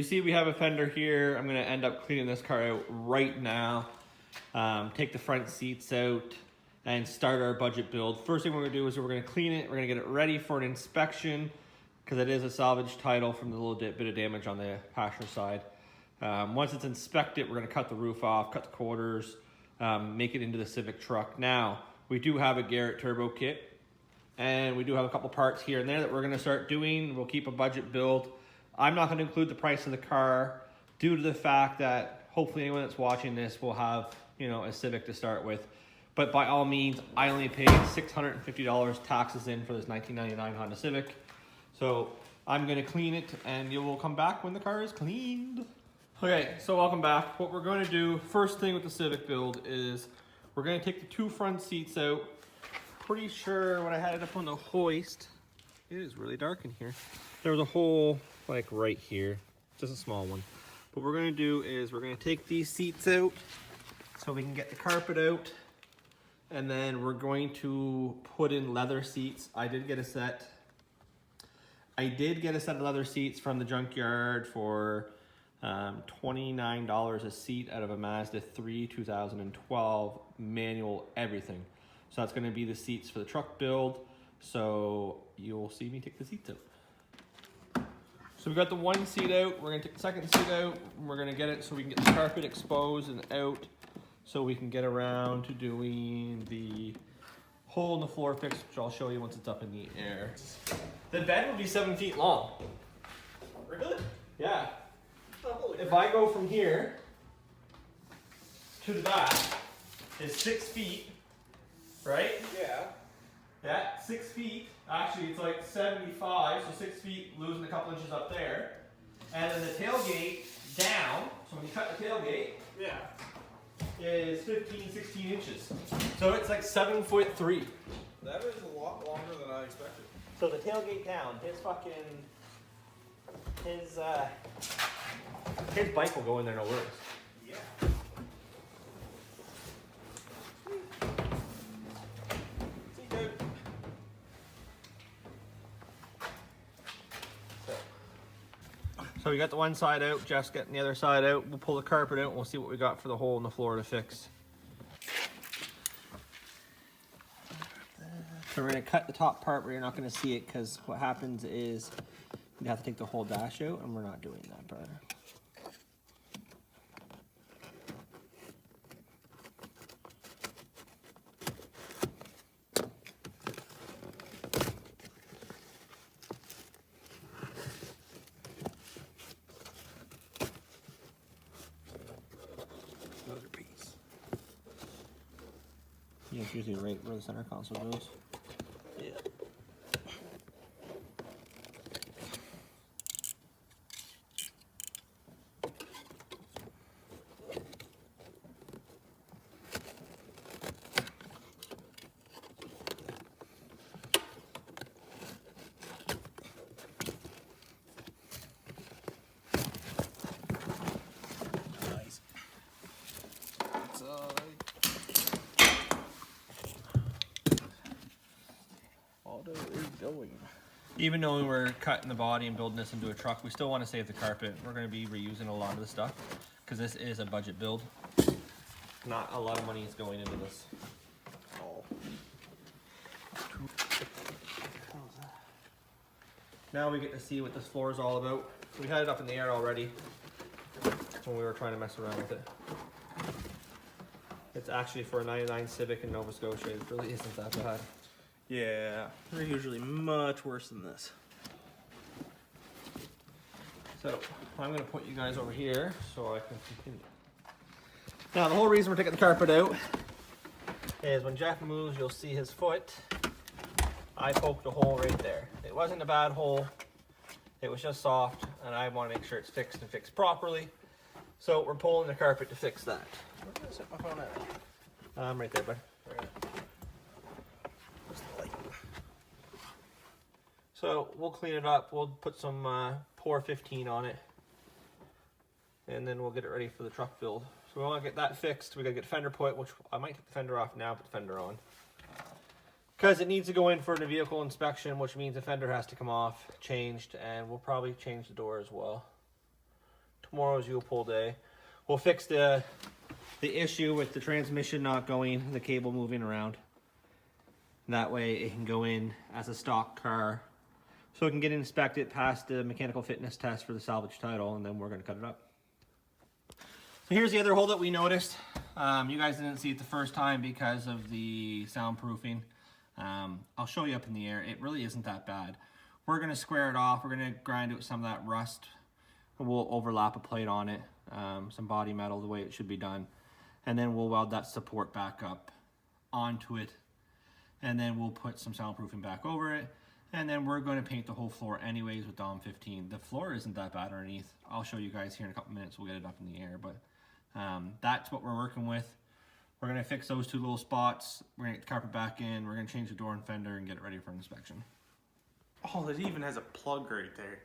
You see we have a fender here. I'm gonna end up cleaning this car out right now. Take the front seats out and start our budget build. First thing we're gonna do is we're gonna clean it. We're gonna get it ready for an inspection because it is a salvage title from the little bit of damage on the passenger side. Once it's inspected, we're gonna cut the roof off, cut the quarters, make it into the Civic truck. Now, we do have a Garrett Turbo kit, and we do have a couple parts here and there that we're gonna start doing. We'll keep a budget build. I'm not gonna include the price of the car due to the fact that hopefully anyone that's watching this will have, you know, a Civic to start with. But by all means, I only paid $650 taxes in for this 1999 Honda Civic. So I'm gonna clean it and you will come back when the car is cleaned. Okay, so welcome back. What we're gonna do, first thing with the Civic build is we're gonna take the two front seats out. Pretty sure when I had it up on the hoist, it is really dark in here. There was a hole like right here, just a small one. What we're gonna do is we're gonna take these seats out so we can get the carpet out. And then we're going to put in leather seats. I did get a set of leather seats from the junkyard for $29 a seat out of a Mazda 3 2012 manual everything. So that's gonna be the seats for the truck build. So you'll see me take the seats out. So we got the one seat out, we're gonna take the second seat out, and we're gonna get it so we can get the carpet exposed and out so we can get around to doing the hole in the floor fix, which I'll show you once it's up in the air. The bed will be 7 feet long. Really? Yeah. Oh, if I go from here to the back, it's 6 feet, right? Yeah. Yeah, 6 feet. Actually, it's like 75, so 6 feet, losing a couple inches up there. And then the tailgate down, so when you cut the tailgate, yeah, is 15, 16 inches. So it's like 7'3". that is a lot longer than I expected. So the tailgate down, his bike will go in there no worries. Yeah. See, dude. So we got the one side out, Jeff's getting the other side out. We'll pull the carpet out and we'll see what we got for the hole in the floor to fix. So we're gonna cut the top part where you're not gonna see it because what happens is you have to take the whole dash out and we're not doing that part. Yeah, it's usually right where the center console goes. Yeah. Nice. It's auto is going. Even though we're cutting the body and building this into a truck, we still want to save the carpet. We're going to be reusing a lot of the stuff because this is a budget build. Not a lot of money is going into this. Oh. Now we get to see what this floor is all about. We had it up in the air already when we were trying to mess around with it. It's actually for a 99 Civic in Nova Scotia. It really isn't that bad. Yeah, they're usually much worse than this. So I'm going to put you guys over here so I can continue. Now the whole reason we're taking the carpet out is when Jeff moves, you'll see his foot. I poked a hole right there. It wasn't a bad hole. It was just soft, and I want to make sure it's fixed and fixed properly. So we're pulling the carpet to fix that. Where did I set my phone at? Right there, bud. Right. Where's the light? So we'll clean it up. We'll put some Pour 15 on it, and then we'll get it ready for the truck build. So we want to get that fixed. We got to get fender put, which I might take the fender off now, put the fender on. Because it needs to go in for the vehicle inspection, which means the fender has to come off, changed, and we'll probably change the door as well. Tomorrow's U-pull day. We'll fix the issue with the transmission not going, the cable moving around. That way it can go in as a stock car. So it can get inspected, pass the mechanical fitness test for the salvage title, and then we're gonna cut it up. So here's the other hole that we noticed. You guys didn't see it the first time because of the soundproofing. I'll show you up in the air. It really isn't that bad. We're gonna square it off. We're gonna grind it with some of that rust. We'll overlap a plate on it, some body metal the way it should be done. And then we'll weld that support back up onto it. And then we'll put some soundproofing back over it. And then we're going to paint the whole floor anyways with Dom 15. The floor isn't that bad underneath. I'll show you guys here in a couple minutes. We'll get it up in the air, but that's what we're working with. We're going to fix those two little spots. We're going to get the carpet back in. We're going to change the door and fender and get it ready for inspection. Oh, it even has a plug right there.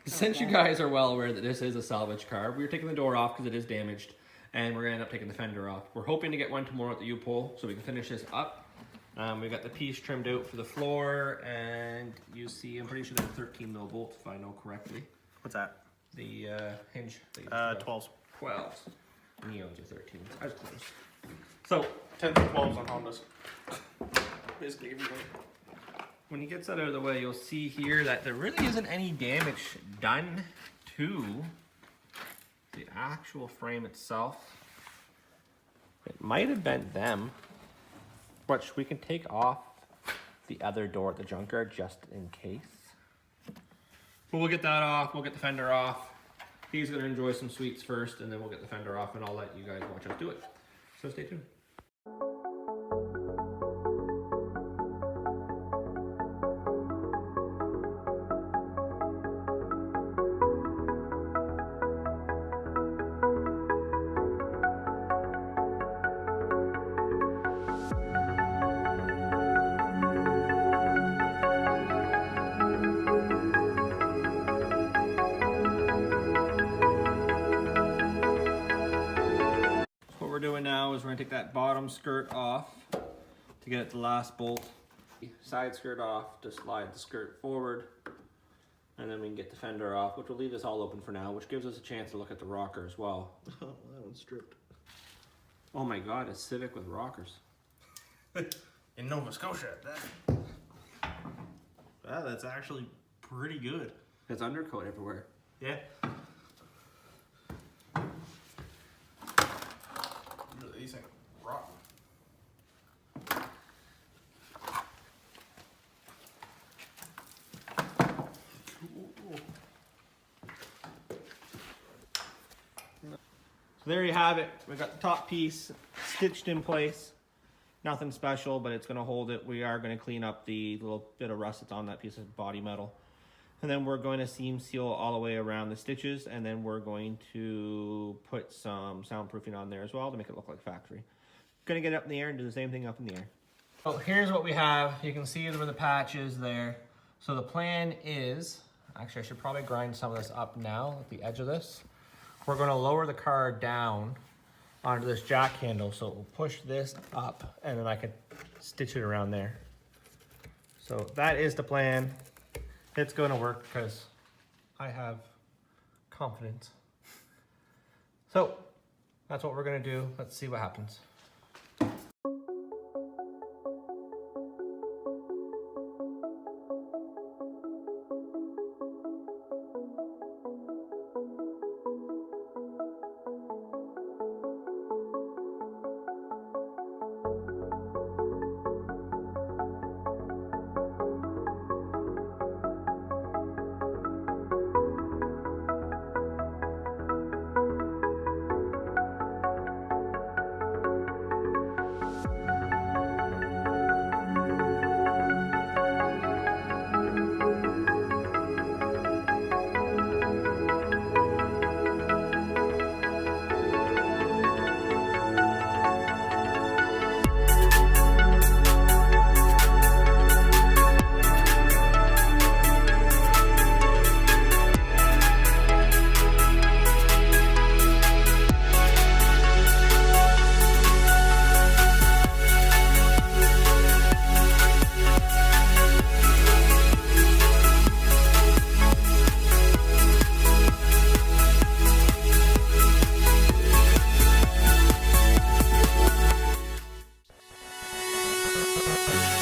Since you guys are well aware that this is a salvage car, we're taking the door off because it is damaged, and we're going to end up taking the fender off. We're hoping to get one tomorrow at the U-pull so we can finish this up. We got the piece trimmed out for the floor, and you see, I'm pretty sure they're 13 mil bolts if I know correctly. What's that? The hinge. 12s. 12s. Neons are 13s. I was close. So 10s and 12s on Hondas. Basically everything. when he gets that out of the way, you'll see here that there really isn't any damage done to the actual frame itself. It might have bent them, which we can take off the other door at the junkyard just in case. But we'll get that off, we'll get the fender off. He's gonna enjoy some sweets first, and then we'll get the fender off, and I'll let you guys watch us do it. So stay tuned. Doing now is we're gonna take that bottom skirt off to get at the last bolt. Side skirt off to slide the skirt forward, and then we can get the fender off, which will leave this all open for now, which gives us a chance to look at the rocker as well. Oh, that one's stripped. Oh my god, a Civic with rockers. In Nova Scotia, that's actually pretty good. There's undercoat everywhere. Yeah. These ain't rotten. So there you have it. We got the top piece stitched in place. Nothing special, but it's gonna hold it. We are gonna clean up the little bit of rust that's on that piece of body metal. And then we're going to seam seal all the way around the stitches, and then we're going to put some soundproofing on there as well to make it look like factory. Gonna get it up in the air and do the same thing up in the air. So here's what we have. You can see where the patch is there. So the plan is, actually I should probably grind some of this up now at the edge of this. We're gonna lower the car down onto this jack handle, so it will push this up, and then I can stitch it around there. So that is the plan. It's going to work because I have confidence. So that's what we're going to do. Let's see what happens. Bye.